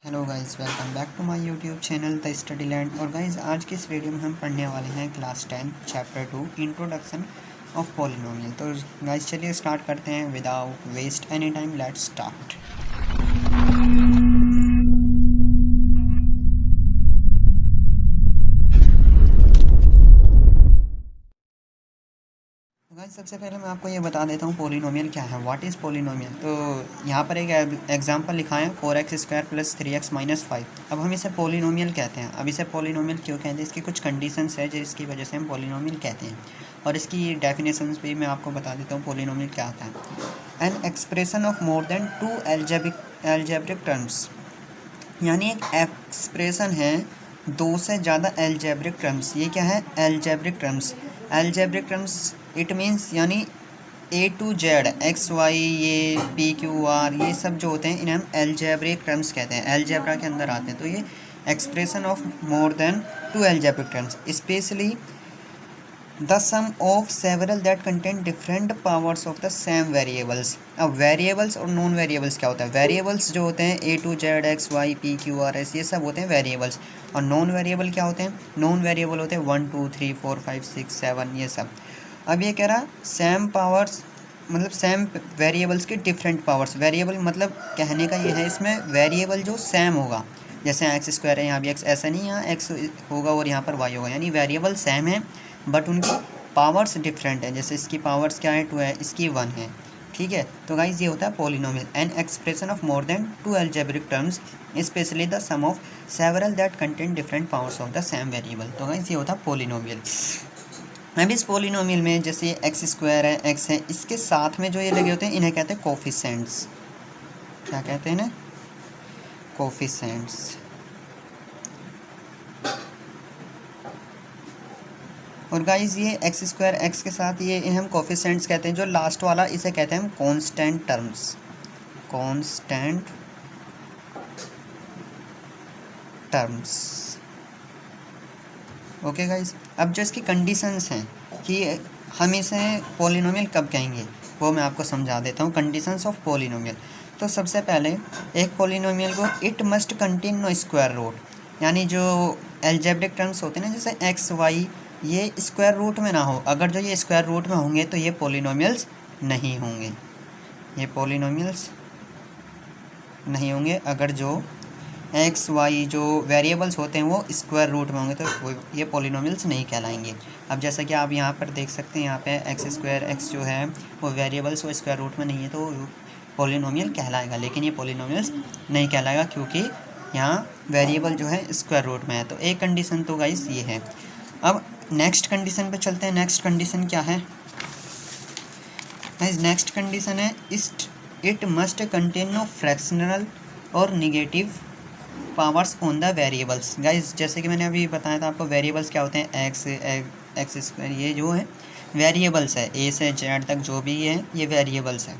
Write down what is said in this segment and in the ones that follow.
Hello guys, welcome back to my YouTube channel the study land. और guys आज की इस वीडियो में हम पढ़ने वाले हैं class 10 chapter 2 introduction of polynomial. तो गाइस चलिए स्टार्ट करते हैं without waste any time, let's start. Guys सबसे पहले मैं आपको ये बता देता हूँ पॉलिनोमियल क्या है, व्हाट इज़ पॉलिनोमियल। तो यहाँ पर एक एग्जांपल लिखा है 4x² + 3x - 5। अब हम इसे पॉलिनोमियल कहते हैं। अब इसे पॉलिनोमियल क्यों कहते हैं, इसकी कुछ कंडीशंस है जिसकी वजह से हम पॉलिनोमियल कहते हैं, और इसकी डेफिनेशंस भी मैं आपको बता देता हूँ पॉलिनोमियल क्या होता है। N expression of more than 2 algebraic terms, यानी एक एक्सप्रेशन है 2 से ज़्यादा एल्जेब्रिक टर्म्स। ये क्या है? Algebraic terms. Algebraic terms it means यानी A to Z X Y, ये PQR, ये सब जो होते हैं इन्हें हम एल्जेब्रिक टर्म्स कहते हैं, एल्जेब्रा के अंदर आते हैं। तो ये expression of more than 2 algebraic terms, specially the sum of several that contain different powers of the same variables. अब वेरिएबल्स और नॉन वेरिएबल्स क्या होता है? वेरिएबल्स जो होते हैं A to Z X Y PQR S, ये सब होते हैं वेरिएबल्स। और नॉन वेरिएबल क्या होते हैं? नॉन वेरिएबल होते हैं 1 2 3 4 5 6 7, ये सब। अब ये कह रहा सेम पावर्स मतलब सेम वेरिएबल्स के डिफरेंट पावर्स। वेरिएबल मतलब कहने का ये है इसमें वेरिएबल जो सेम होगा, जैसे x² है, यहाँ भी x, ऐसा नहीं यहाँ x होगा और यहाँ पर y होगा, यानी वेरिएबल सेम है बट उनकी पावर्स डिफरेंट है। जैसे इसकी पावर्स क्या है? 2 है, इसकी 1 है, ठीक है। तो गाइज ये होता है polynomial, an expression of more than 2 algebraic terms, specially the sum of several that contain different powers of the same variable. तो गाइज ये होता है पॉलिनोमियल। अब इस पॉलिनोमियल में जैसे x² है, x है, इसके साथ में जो ये लगे होते हैं इन्हें कहते हैं कोफिशिएंट्स। क्या कहते हैं ना? कोफिशिएंट्स। और गाइज ये x² x के साथ ये इन्हें हम कोफिशिएंट्स कहते हैं। जो लास्ट वाला इसे कहते हैं हम constant terms, constant terms. Okay guys, अब जो इसकी कंडीशंस हैं कि हम इसे पॉलिनोमियल कब कहेंगे वो मैं आपको समझा देता हूँ। Conditions of polynomial. तो सबसे पहले एक पॉलिनोमियल को it must contain no square root, यानी जो एल्जेब्रिक टर्म्स होते हैं ना, जैसे एक्स वाई, ये स्क्वायर रूट में ना हो। अगर जो ये स्क्वायर रूट में होंगे तो ये पॉलिनोमियल्स नहीं होंगे, ये पॉलिनोमियल्स नहीं होंगे। अगर जो एक्स वाई जो वेरिएबल्स होते हैं वो स्क्वायर रूट में होंगे तो ये पॉलिनोमियल्स नहीं कहलाएंगे। अब जैसा कि आप यहाँ पर देख सकते हैं, यहाँ पे x² x जो है वो वेरिएबल्स वो स्क्वायर रूट में नहीं है तो पॉलिनोमियल कहलाएगा, लेकिन ये पॉलिनोमियल्स नहीं कहलाएगा क्योंकि यहाँ वेरिएबल जो है स्क्वायर रूट में है। तो एक कंडीशन तो गाइस ये है। अब नेक्स्ट कंडीशन पे चलते हैं। नेक्स्ट कंडीशन क्या है गाइस? नेक्स्ट कंडीशन है it must contain no fractional और negative powers on the variables. Guys जैसे कि मैंने अभी बताया था आपको, वेरिएबल्स क्या होते हैं? x², ये जो है वेरिएबल्स है, A से Z तक जो भी है ये वेरिएबल्स है।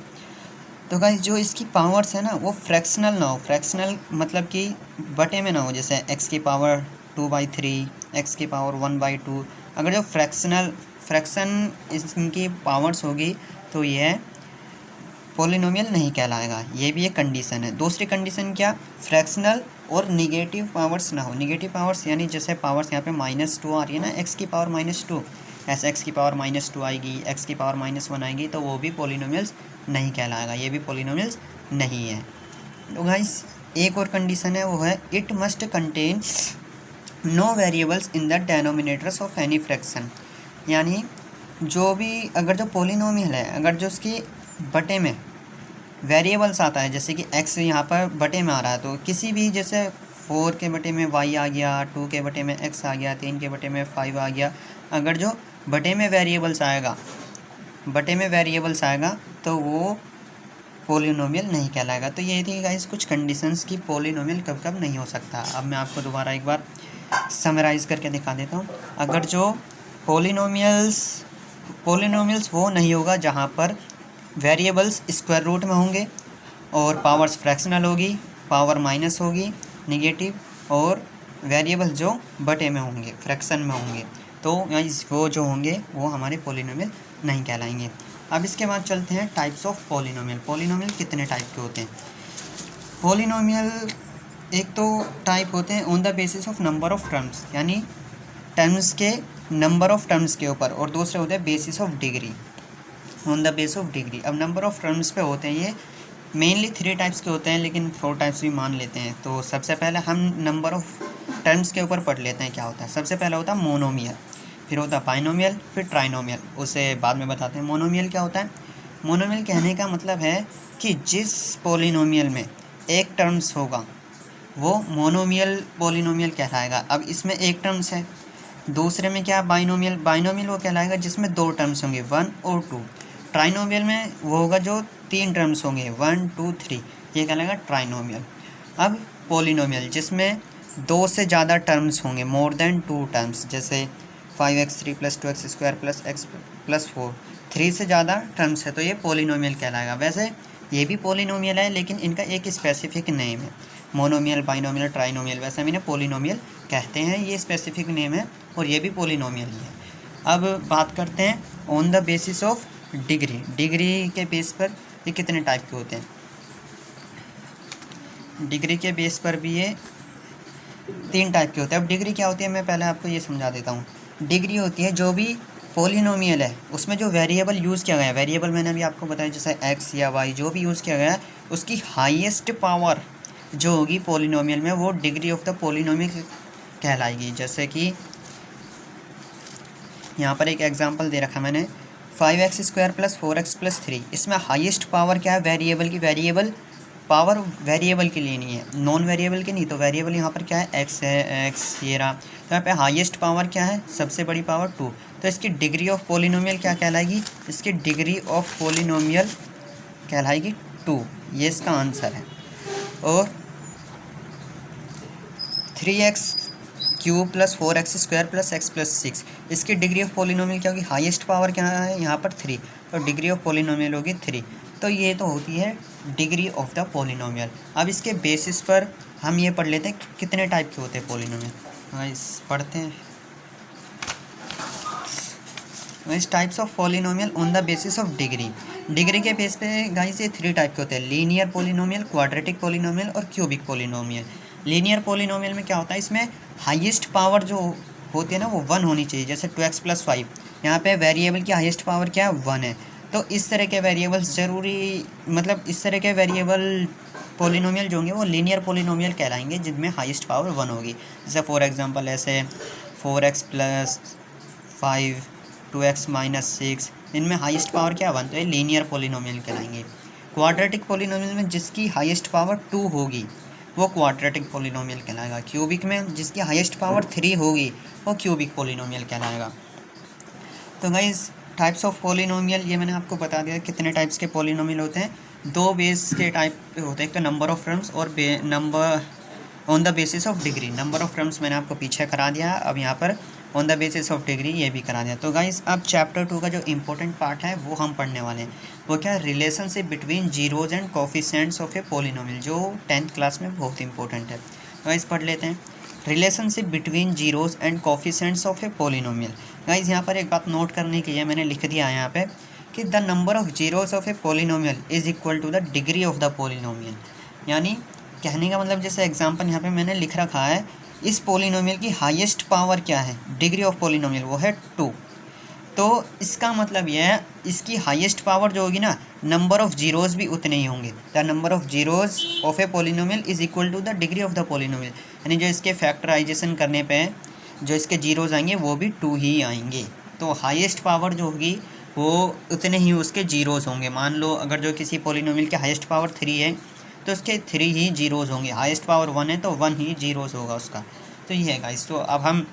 तो गाइस जो इसकी पावर्स है ना वो फ्रैक्शनल ना हो। फ्रैक्शनल मतलब कि बटे में ना हो, जैसे x की पावर 2/3, x की पावर 1/2। अगर जो फ्रैक्शन इनकी पावर्स होगी तो यह पॉलिनोमियल नहीं कहलाएगा। ये भी एक कंडीशन है। दूसरी कंडीशन क्या? फ्रैक्शनल और निगेटिव पावर्स ना हो। निगेटिव पावर्स यानी जैसे पावर्स यहाँ पे -2 आ रही है ना, x की पावर -2, ऐसे x की पावर -2 आएगी, x की पावर -1 आएगी, तो वो भी पॉलिनोमियल्स नहीं कहलाएगा, ये भी पॉलिनोमियल्स नहीं है। तो गाइस एक और कंडीशन है, वो है it must contain no variables in the denominators of any fraction, यानी जो भी अगर जो पॉलिनोमियल है, अगर जो उसकी बटे में वेरिएबल्स आता है, जैसे कि x यहाँ पर बटे में आ रहा है, तो किसी भी जैसे 4 के बटे में y आ गया, 2 के बटे में x आ गया, 3 के बटे में 5 आ गया, अगर जो बटे में वेरिएबल्स आएगा तो वो पॉलिनोमियल नहीं कहलाएगा। तो ये थी गाइस कुछ कंडीशंस की पॉलिनोमियल कब कब नहीं हो सकता। अब मैं आपको दोबारा एक बार समराइज़ करके दिखा देता हूँ। अगर जो पॉलिनोमियल्स वो नहीं होगा जहाँ पर वेरिएबल्स स्क्वायर रूट में होंगे और पावर्स फ्रैक्शनल होगी, पावर माइनस होगी, निगेटिव, और वेरिएबल्स जो बटे में होंगे, फ्रैक्शन में होंगे, तो वो जो होंगे वो हमारे पॉलिनोमियल नहीं कहलाएंगे। अब इसके बाद चलते हैं टाइप्स ऑफ पॉलिनोमियल। पॉलिनोमियल कितने टाइप के होते हैं? पॉलिनोमियल एक तो टाइप होते हैं on the basis of number of terms, यानी टर्म्स के नंबर ऑफ टर्म्स के ऊपर, और दूसरे होते हैं basis of degree, on the base of degree. अब नंबर ऑफ टर्म्स पे होते हैं ये मेनली 3 टाइप्स के होते हैं, लेकिन 4 टाइप्स भी मान लेते हैं। तो सबसे पहले हम नंबर ऑफ टर्म्स के ऊपर पढ़ लेते हैं क्या होता है। सबसे पहला होता है मोनोमियल, फिर होता है बाइनोमियल, फिर ट्राइनोमियल, उसे बाद में बताते हैं। मोनोमियल क्या होता है? मोनोमियल कहने का मतलब है कि जिस पॉलिनोमियल में एक टर्म्स होगा वो मोनोमियल पॉलिनोमियल कहलाएगा। अब इसमें एक टर्म्स है, दूसरे में क्या बाइनोमियल, बाइनोमियल वो कहलाएगा जिसमें 2 टर्म्स होंगे 1 और 2। ट्राइनोमियल में वो होगा जो 3 टर्म्स होंगे 1 2 3, ये कहलाएगा ट्राइनोमियल। अब पॉलिनोमियल जिसमें 2 से ज़्यादा टर्म्स होंगे, मोर देन 2 टर्म्स, जैसे 5x3 + 2x² + x + 4, 3 से ज़्यादा टर्म्स है तो ये पॉलिनोमियल कहलाएगा। वैसे ये भी पॉलिनोमियल है लेकिन इनका एक स्पेसिफिक नेम है, मोनोमियल, बाइनोमियल, ट्राइनोमियल, वैसे हम इन्हें पॉलिनोमियल कहते हैं, ये स्पेसिफिक नेम है और ये भी पॉलिनोमियल ही है। अब बात करते हैं on the basis of degree, degree के बेस पर ये कितने टाइप के होते हैं। डिग्री के बेस पर भी ये 3 टाइप के होते हैं। अब डिग्री क्या होती है मैं पहले आपको ये समझा देता हूँ। डिग्री होती है जो भी पॉलिनोमियल है उसमें जो वेरिएबल यूज़ किया गया है, वेरिएबल मैंने अभी आपको बताया जैसे x या y जो भी यूज़ किया गया है, उसकी हाईएस्ट पावर जो होगी पॉलिनोमियल में वो डिग्री ऑफ द पॉलिनोमियल कहलाएगी। जैसे कि यहाँ पर एक एग्जांपल दे रखा मैंने, 5x² + 4x + 3, इसमें हाईएस्ट पावर क्या है वेरिएबल की, वेरिएबल पावर वेरिएबल के लिए नहीं है, नॉन वेरिएबल के नहीं, तो वेरिएबल यहाँ पर क्या है x है, x ये रहा। तो यहाँ पे हाईएस्ट पावर क्या है, सबसे बड़ी पावर 2, तो इसकी डिग्री ऑफ पॉलिनोमियल क्या कहलाएगी, इसकी डिग्री ऑफ पॉलिनोमियल कहलाएगी 2, ये इसका आंसर है। और 3x³ + 4x² + x + 6, इसकी डिग्री ऑफ पॉलिनोमियल क्या होगी, हाईएस्ट पावर क्या है यहाँ पर 3, तो डिग्री ऑफ पॉलिनोमियल होगी 3। तो ये तो होती है डिग्री ऑफ द पॉलिनोमियल। अब इसके बेसिस पर हम ये पढ़ लेते हैं कितने टाइप के होते हैं पॉलिनोमियल। गाइस पढ़ते हैं, guys types of polynomial on the basis of degree. Degree के बेस पे गाइस ये 3 टाइप के होते हैं, लीनियर पॉलिनोमियल, क्वाड्रेटिक पॉलिनोमियल और क्यूबिक पॉलिनोमियल। लीनियर पॉलिनोमियल में क्या होता है, इसमें हाईएस्ट पावर जो होती है ना वो 1 होनी चाहिए। जैसे 2x + 5, यहाँ पे वेरिएबल की हाईएस्ट पावर क्या है 1 है, तो इस तरह के वेरिएबल्स ज़रूरी, मतलब इस तरह के वेरिएबल पॉलिनोमियल जो होंगे वो लीनियर पॉलिनोमियल कहलाएंगे जिनमें हाईएस्ट पावर 1 होगी। जैसे फॉर एग्जांपल ऐसे 4x + 5 2x - 6, इनमें हाईएस्ट पावर क्या 1, तो ये लीनियर पॉलिनोमियल कहलाएंगे। क्वाड्रेटिक पॉलिनोमियल में जिसकी हाईएस्ट पावर 2 होगी वो क्वाड्रेटिक पॉलिनोमियल कहलाएगा। क्यूबिक में जिसकी हाईएस्ट पावर 3 होगी वो क्यूबिक पॉलिनोमियल कहलाएगा। तो गाइस टाइप्स ऑफ पॉलिनोमियल ये मैंने आपको बता दिया कितने टाइप्स के पॉलिनोमियल होते हैं। 2 बेस के टाइप पे होते हैं, एक तो नंबर ऑफ टर्म्स और number on the basis of degree. Number of terms मैंने आपको पीछे करा दिया, अब यहाँ पर on the basis of degree ये भी करा दिया। तो गाइस अब चैप्टर 2 का जो इम्पोर्टेंट पार्ट है वो हम पढ़ने वाले हैं, वो क्या है, relationship between zeros and coefficients of a polynomial, जो 10th क्लास में बहुत इंपॉर्टेंट है। तो गाइस पढ़ लेते हैं, relationship between zeros and coefficients of a polynomial. Guys यहाँ पर एक बात नोट करने की है, मैंने लिख दिया है यहाँ पे कि the number of zeros of a polynomial is equal to the degree of the polynomial. यानी कहने का मतलब जैसे एग्जांपल यहाँ पे मैंने लिख रखा है, इस पॉलिनोमियल की हाईएस्ट पावर क्या है, डिग्री ऑफ पॉलिनोमियल वो है 2, तो इसका मतलब यह है इसकी हाईएस्ट पावर जो होगी ना, नंबर ऑफ जीरोज भी उतने ही होंगे। The number of zeros of a polynomial is equal to the degree of the polynomial, यानी जो इसके फैक्टराइजेशन करने पे जो इसके जीरोज आएंगे वो भी 2 ही आएंगे। तो हाईएस्ट पावर जो होगी वो उतने ही उसके जीरोज होंगे। मान लो अगर जो किसी पॉलिनोमियल की हाईएस्ट पावर 3 है तो उसके 3 ही जीरोज होंगे, हाईएस्ट पावर 1 है तो 1 ही जीरोज होगा उसका। तो ये है गाइस। तो अब हम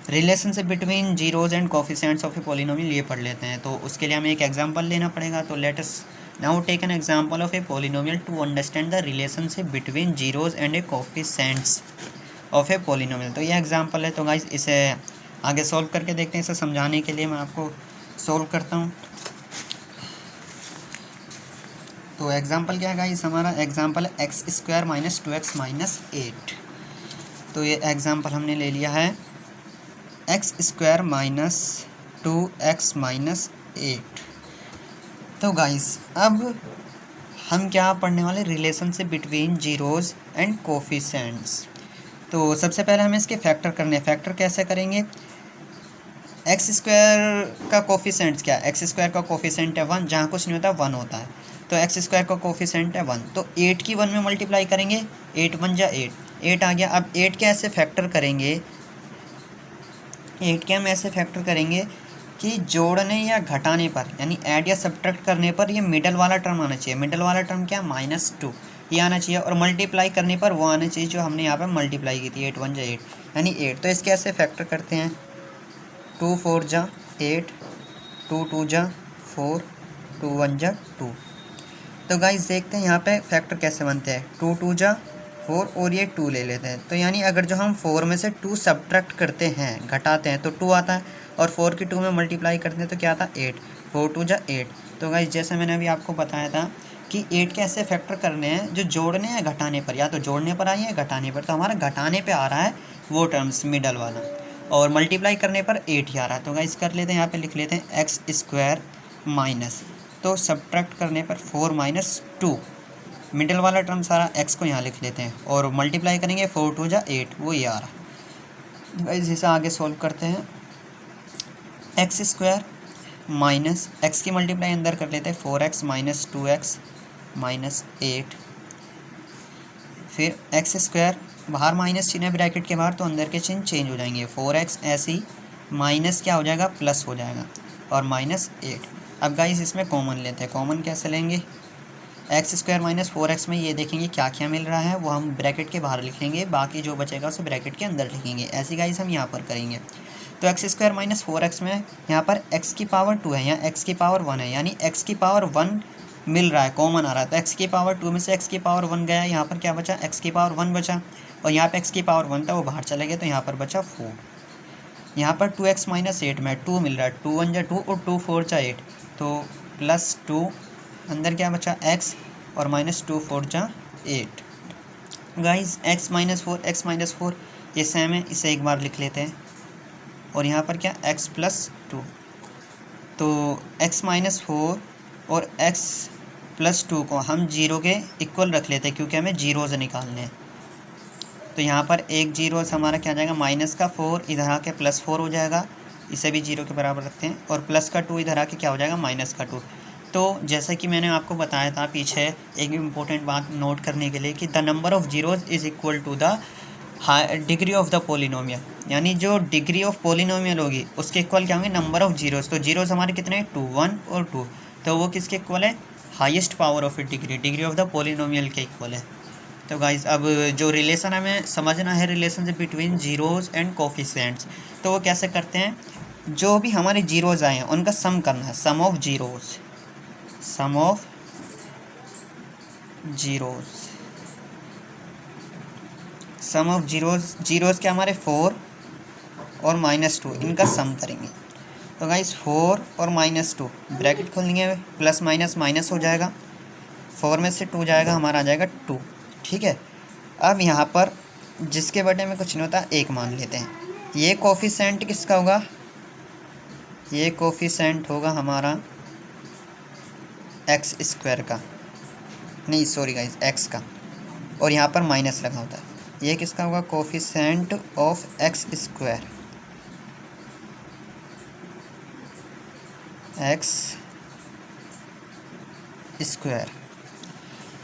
relationship between zeros and coefficients of a polynomial ये पढ़ लेते हैं। तो उसके लिए हमें एक एग्जांपल लेना पड़ेगा। तो let us now take an example of a polynomial to understand the relationship between zeros and a coefficients of a polynomial. तो ये एग्जांपल है। तो गाइस इसे आगे सॉल्व करके देखते हैं। इसे समझाने के लिए मैं आपको सॉल्व करता हूँ। तो एग्जांपल क्या है गाइस, हमारा एग्जांपल है x² - 2x - 8। तो ये एग्जांपल हमने ले लिया है x² - 2x - 8। तो गाइस अब हम क्या पढ़ने वाले, relationship between zeros and coefficients. तो सबसे पहले हमें इसके फैक्टर करने हैं। फैक्टर कैसे करेंगे, एक्स स्क्वायर का कोफिशेंट्स क्या है, एक्स स्क्वायर का कोफिशेंट है 1, जहाँ कुछ नहीं होता 1 होता है, तो एक्स स्क्वायर का कोफिशेंट है 1, तो 8 की 1 में मल्टीप्लाई करेंगे, 8 1 जा 8 आ गया। अब 8 के ऐसे फैक्टर करेंगे, 8 के हम ऐसे फैक्टर करेंगे कि जोड़ने या घटाने पर, यानी ऐड या सब्ट्रैक्ट करने पर ये मिडल वाला टर्म आना चाहिए। मिडल वाला टर्म क्या, -2 ये आना चाहिए, और मल्टीप्लाई करने पर वो आना चाहिए जो हमने यहाँ पर मल्टीप्लाई की थी, 8 1 जा 8 यानी 8। तो इसके ऐसे फैक्टर करते हैं, 2 4 जा 8, 2 2 जा 4, 2 1 जा 2। तो गाइस देखते हैं यहाँ पे फैक्टर कैसे बनते हैं, 2 2 जा 4 और ये 2 ले लेते हैं। तो यानी अगर जो हम 4 में से 2 सब्ट्रैक्ट करते हैं, घटाते हैं, तो 2 आता है, और 4 की 2 में मल्टीप्लाई करते हैं तो क्या आता है 8, 4 2 जा 8। तो गाइस जैसे मैंने अभी आपको बताया था कि 8 के ऐसे फैक्टर करने हैं जो जोड़ने या घटाने पर, या तो जोड़ने पर आए या घटाने पर, तो हमारा घटाने पे आ रहा है वो टर्म्स मिडल वाला, और मल्टीप्लाई करने पर 8 ही आ रहा है। तो गाइस कर लेते हैं, यहाँ पे लिख लेते हैं एक्स स्क्वायर माइनस, तो सब्ट्रैक्ट करने पर 4 - 2, मिडल वाला टर्म सारा एक्स को यहाँ लिख लेते हैं, और मल्टीप्लाई करेंगे 4 2 जा 8, वो ये आ रहा है। गाइस इसे आगे सॉल्व करते हैं, एक्स स्क्वायर माइनस एक्स की मल्टीप्लाई अंदर कर लेते हैं, 4x - 2x - 8, फिर एक्स स्क्वायर, बाहर माइनस चिन्ह है ब्रैकेट के बाहर, तो अंदर के चिन्ह चेंज हो जाएंगे, 4x ऐसे ही माइनस क्या हो जाएगा, प्लस हो जाएगा, और -8। अब गाइस इसमें कॉमन लेते हैं, कॉमन कैसे लेंगे, एक्स स्क्वायर माइनस 4x में ये देखेंगे क्या क्या मिल रहा है, वो हम ब्रैकेट के बाहर लिखेंगे, बाकी जो बचेगा उसे ब्रैकेट के अंदर लिखेंगे। ऐसे गाइस हम यहाँ पर करेंगे। तो एक्स स्क्वायर माइनस 4x में यहाँ पर x की पावर 2 है, यहाँ x की पावर 1 है, यानी x की पावर 1 मिल रहा है, कॉमन आ रहा है, तो x की पावर 2 में से x की पावर 1 गया, यहाँ पर क्या बचा, x की पावर 1 बचा, और यहाँ पर x की पावर 1 था वो बाहर चला गया, तो यहाँ पर बचा 4। यहाँ पर 2x - 8 में 2 मिल रहा है, 2 1 जा 2 और 2 4 जा 8, तो +2, अंदर क्या बचा x, और -2 4 जा 8। गाइस x - 4 ये सेम है, इसे एक बार लिख लेते हैं, और यहाँ पर क्या x + 2, तो x - 4 और x + 2 को हम 0 के इक्वल रख लेते हैं, क्योंकि हमें जीरोज़ निकालने हैं। तो यहाँ पर एक जीरो हमारा क्या आ जाएगा, -4 इधर आके +4 हो जाएगा, इसे भी 0 के बराबर रखते हैं, और +2 इधर आके क्या हो जाएगा, -2। तो जैसे कि मैंने आपको बताया था पीछे, एक इम्पोर्टेंट बात नोट करने के लिए, कि the number of zeros is equal to the degree of the polynomial, यानी जो डिग्री ऑफ पोलिनोमियल होगी उसके इक्वल क्या होंगे, नंबर ऑफ़ जीरोज़। तो जीरोज़ हमारे कितने हैं, 2 1 और 2, तो वो किसके इक्वल है, highest power of A degree of the polynomial के इक्वल है। तो गाइस अब जो रिलेशन हमें समझना है, relationship between zeros and coefficients, तो वो कैसे करते हैं, जो भी हमारे जीरोज़ आए हैं उनका सम करना है, sum of zeros, sum of zeros, sum of zeros क्या हमारे 4 और -2, इनका सम करेंगे। तो गाइस 4 और -2 ब्रैकेट खोल लेंगे, प्लस माइनस माइनस हो जाएगा, 4 में से 2 जाएगा, हमारा आ जाएगा 2, ठीक है। अब यहाँ पर जिसके बटे में कुछ नहीं होता, 1 मान लेते हैं। ये कोफिशिएंट किसका होगा, ये कोफिशिएंट होगा हमारा एक्स स्क्वायर का, नहीं सॉरी गाइस एक्स का, और यहाँ पर माइनस लगा होता है। ये किसका होगा, coefficient of x square, x square.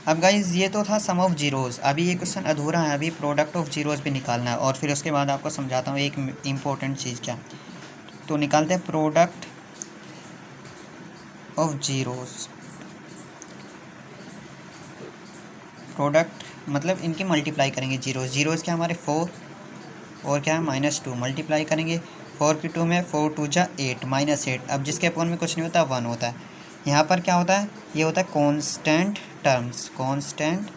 अब गाइज ये तो था सम ऑफ जीरोज़, अभी ये क्वेश्चन अधूरा है, अभी प्रोडक्ट ऑफ जीरोज़ भी निकालना है, और फिर उसके बाद आपको समझाता हूँ एक इम्पोर्टेंट चीज़ क्या। तो निकालते हैं प्रोडक्ट ऑफ जीरोज़, प्रोडक्ट मतलब इनकी मल्टीप्लाई करेंगे, जीरोज़ क्या हमारे 4 और क्या है -2, मल्टीप्लाई करेंगे 4 की 2 में 4 2 जा 8 -8। अब जिसके अपॉन में कुछ नहीं होता 1 होता है। यहाँ पर क्या होता है, ये होता है constant terms, constant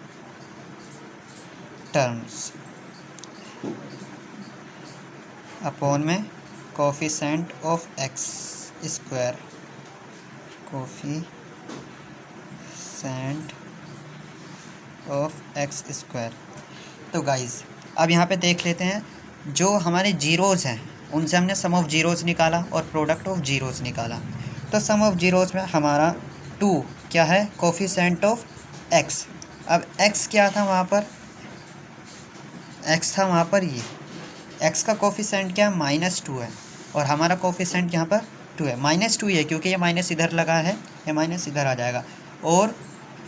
terms upon में coefficient of x square, coefficient of x square. तो गाइस अब यहाँ पे देख लेते हैं, जो हमारे जीरोज़ हैं उनसे हमने सम ऑफ जीरोज़ निकाला और प्रोडक्ट ऑफ जीरोज़ निकाला। तो सम ऑफ जीरोज़ में हमारा 2 क्या है, कोफिशिएंट ऑफ एक्स। अब एक्स क्या था वहाँ पर, एक्स था वहाँ पर ये, एक्स का कोफिशेंट क्या -2 है और हमारा कोफिशेंट यहाँ पर 2 है। -2 है क्योंकि ये माइनस इधर लगा है, ये माइनस इधर आ जाएगा। और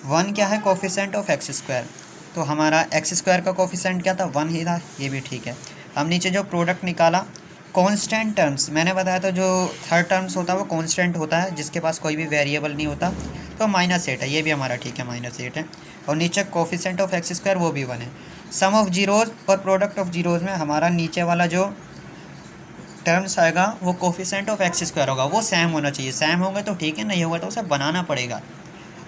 1 क्या है, कोफिशेंट ऑफ एक्स स्क्वायर, तो हमारा एक्स स्क्वायर का कोफिशेंट क्या था, 1 ही था, ये भी ठीक है। हम नीचे जो प्रोडक्ट निकाला कांस्टेंट टर्म्स, मैंने बताया था जो थर्ड टर्म्स होता है वो कांस्टेंट होता है, जिसके पास कोई भी वेरिएबल नहीं होता, तो -8 है, ये भी हमारा ठीक है, -8 है। और नीचे कोफिशेंट ऑफ एक्स स्क्वायर वो भी 1 है। सम ऑफ जीरोज़ और प्रोडक्ट ऑफ जीरोज़ में हमारा नीचे वाला जो टर्म्स आएगा वो कोफिशेंट ऑफ एक्स स्क्वायर होगा, वो सेम होना चाहिए, सेम होगा तो ठीक है, नहीं होगा तो उसे बनाना पड़ेगा।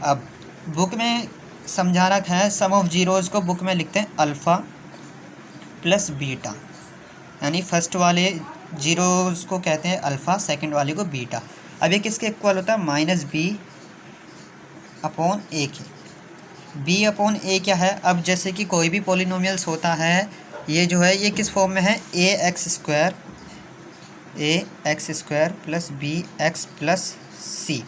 अब बुक में समझा रखा है, सम ऑफ जीरोज़ को बुक में लिखते हैं अल्फ़ा प्लस बीटा, यानी फर्स्ट वाले जीरोज़ को कहते हैं अल्फ़ा, सेकंड वाले को बीटा। अब ये किसके इक्वल होता है, -b/a के। b/a क्या है, अब जैसे कि कोई भी पॉलिनोमियल्स होता है, ये जो है ये किस फॉर्म में है, ax square plus bx plus c,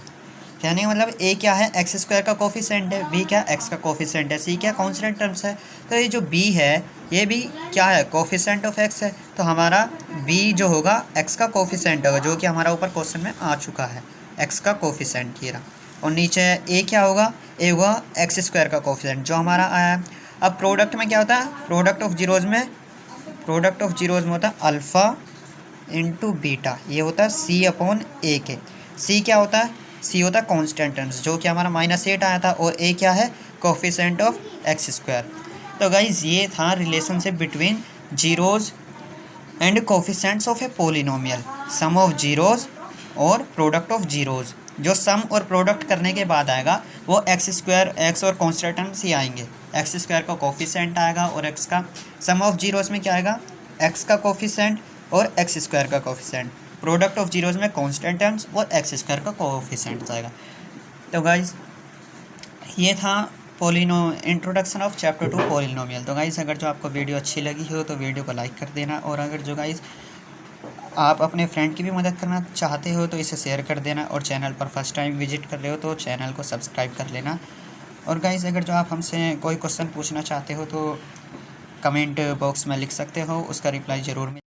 कहने का मतलब a क्या है, एक्स स्क्वायर का कोफिशेंट है, b क्या x का कोफिशेंट है, c क्या कांस्टेंट टर्म्स है। तो ये जो b है ये भी क्या है, कोफिशेंट ऑफ x है, तो हमारा b जो होगा x का कोफिशेंट होगा, जो कि हमारा ऊपर क्वेश्चन में आ चुका है, x का कोफिशेंट ये रहा। और नीचे a क्या होगा, a होगा एक्स स्क्वायर का कोफिशेंट जो हमारा आया है। अब प्रोडक्ट में क्या होता है, प्रोडक्ट ऑफ जीरोज़ में होता है अल्फ़ा इंटू बीटा, ये होता है c/a के। c क्या होता है, c होता है कांस्टेंट टर्म्स, जो कि हमारा -8 आया था, और a क्या है, कोफिशेंट ऑफ एक्स स्क्वायर। तो गाइज ये था relationship between zeros and coefficients of a polynomial, sum of zeros और प्रोडक्ट ऑफ जीरोज़। जो सम और प्रोडक्ट करने के बाद आएगा वो एक्स स्क्वायर, एक्स और कांस्टेंट टर्म्स ही आएंगे, एक्स स्क्वायर का कोफिशेंट आएगा और एक्स का, सम ऑफ जीरोज़ में क्या आएगा, एक्स का कोफिशेंट और एक्स स्क्वायर का कोफिशेंट, प्रोडक्ट ऑफ जीरोज़ में कांस्टेंट टर्म्स और एक्स स्क्वायर का कोफिशेंट आएगा। तो गाइज ये था इंट्रोडक्शन ऑफ चैप्टर 2 पॉलिनोमियल। तो गाइज अगर जो आपको वीडियो अच्छी लगी हो तो वीडियो को लाइक कर देना, और अगर जो गाइज आप अपने फ्रेंड की भी मदद करना चाहते हो तो इसे शेयर कर देना, और चैनल पर फर्स्ट टाइम विजिट कर रहे हो तो चैनल को सब्सक्राइब कर लेना। और गाइज अगर जो आप हमसे कोई क्वेश्चन पूछना चाहते हो तो कमेंट बॉक्स में लिख सकते हो, उसका रिप्लाई ज़रूर मिलेगा।